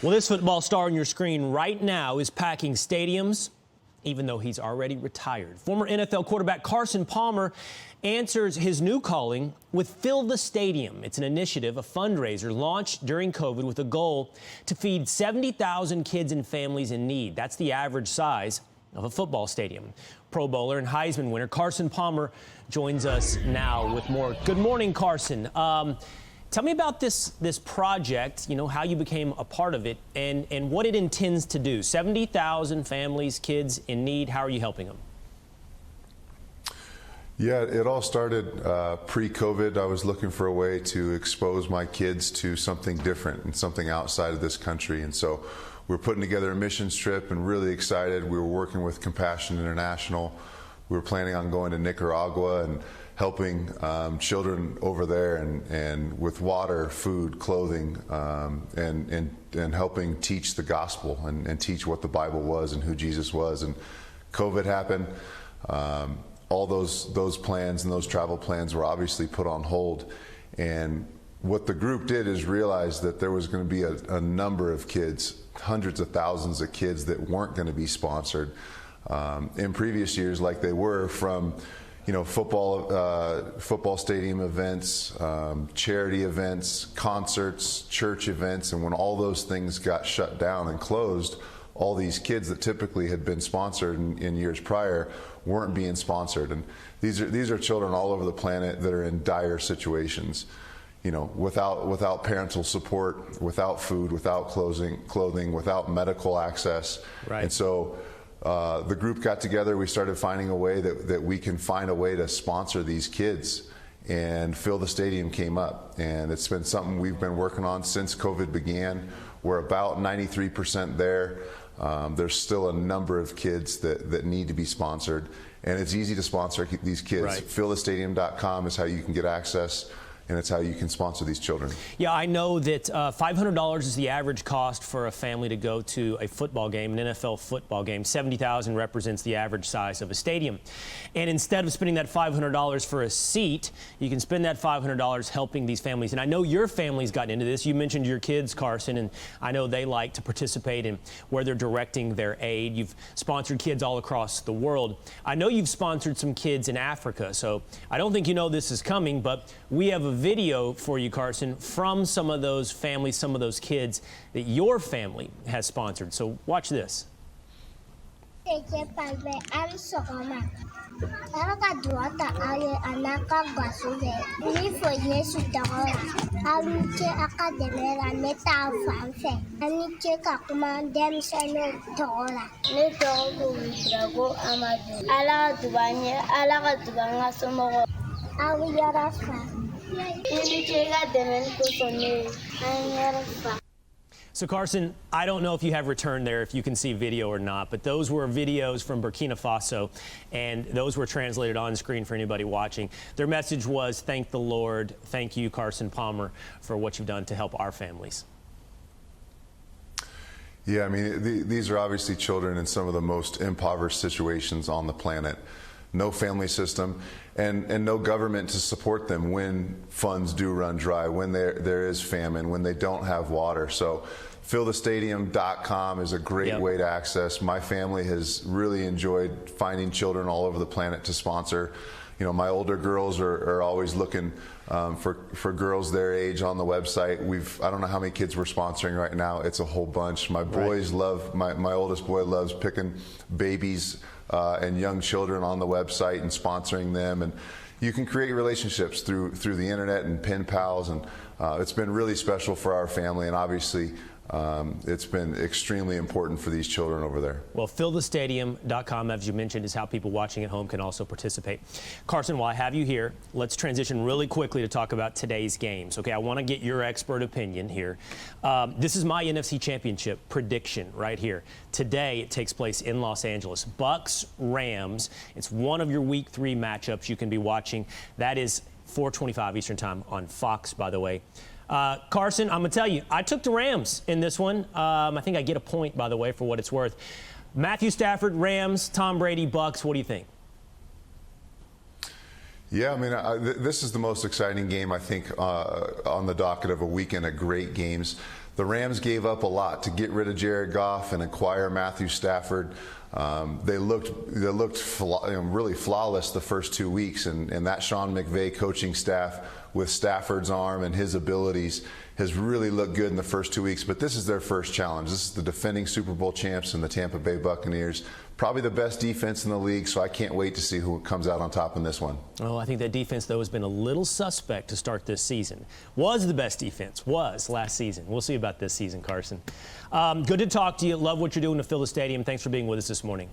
Well, this football star on your screen right now is packing stadiums, even though he's already retired. Former NFL quarterback Carlson answers his new calling with Fill the Stadium. It's an initiative, a fundraiser launched during COVID with a goal to feed 70,000 kids and families in need. That's the average size of a football stadium. Pro Bowler and Heisman winner Carlson joins us now with more. Good morning, Carlson. Tell me about this project, you know, how you became a part of it and what it intends to do. 70,000 families, kids in need. How are you helping them? Yeah, it all started pre-COVID. I was looking for a way to expose my kids to something different and something outside of this country. And so we're putting together a missions trip and really excited. We were working with Compassion International. We were planning on going to Nicaragua and helping children over there and with water, food, clothing, and helping teach the gospel and teach what the Bible was and who Jesus was. And COVID happened. All those plans and those travel plans were obviously put on hold. And what the group did is realize that there was going to be a number of kids, hundreds of thousands of kids that weren't going to be sponsored in previous years like they were from, you know, football stadium events, charity events, concerts, church events. And when all those things got shut down and closed, all these kids that typically had been sponsored in years prior weren't being sponsored. And these are children all over the planet that are in dire situations, you know, without parental support, without food, without clothing, without medical access. Right. And so the group got together. We started finding a way that we can find a way to sponsor these kids, and Fill the Stadium came up. And it's been something we've been working on since COVID began. We're about 93% there. There's still a number of kids that need to be sponsored, and it's easy to sponsor these kids. Right. FillTheStadium.com is how you can get access, and it's how you can sponsor these children. Yeah, I know that $500 is the average cost for a family to go to a football game, an NFL football game. 70,000 represents the average size of a stadium. And instead of spending that $500 for a seat, you can spend that $500 helping these families. And I know your family's gotten into this. You mentioned your kids, Carlson, and I know they like to participate in where they're directing their aid. You've sponsored kids all across the world. I know you've sponsored some kids in Africa, so I don't think you know this is coming, but we have a video for you, Carlson, from some of those families, some of those kids that your family has sponsored. So watch this. So, Carlson, I don't know if you have returned there, if you can see video or not, but those were videos from Burkina Faso, and those were translated on screen for anybody watching. Their message was, thank the Lord, thank you, Carlson Palmer, for what you've done to help our families. Yeah, I mean, these are obviously children in some of the most impoverished situations on the planet. No family system and no government to support them when funds do run dry, when there is famine, when they don't have water. So FillTheStadium.com is a great way to access. My family has really enjoyed finding children all over the planet to sponsor. You know, my older girls are always looking for girls their age on the website. I don't know how many kids we're sponsoring right now. It's a whole bunch. My boys love, my oldest boy loves picking babies and young children on the website and sponsoring them. And you can create relationships through the internet and pen pals. And it's been really special for our family. And obviously, it's been extremely important for these children over there. Well, FillTheStadium.com, as you mentioned, is how people watching at home can also participate. Carlson, while I have you here, let's transition really quickly to talk about today's games. Okay, I want to get your expert opinion here. This is my NFC Championship prediction right here. Today, it takes place in Los Angeles. Bucks, Rams. It's one of your Week 3 matchups you can be watching. That is 4:25 Eastern Time on Fox, by the way. Carlson, I'm going to tell you, I took the Rams in this one. I think I get a point, by the way, for what it's worth. Matthew Stafford, Rams, Tom Brady, Bucks. What do you think? Yeah, I mean, this is the most exciting game, I think, on the docket of a weekend of great games. The Rams gave up a lot to get rid of Jared Goff and acquire Matthew Stafford. They looked really flawless the first 2 weeks, and that Sean McVay coaching staff with Stafford's arm and his abilities has really looked good in the first 2 weeks. But this is their first challenge. This is the defending Super Bowl champs and the Tampa Bay Buccaneers. Probably the best defense in the league, so I can't wait to see who comes out on top in this one. Oh, I think that defense, though, has been a little suspect to start this season. Was the best defense, was last season. We'll see about this season, Carson. Good to talk to you. Love what you're doing to fill the stadium. Thanks for being with us this morning.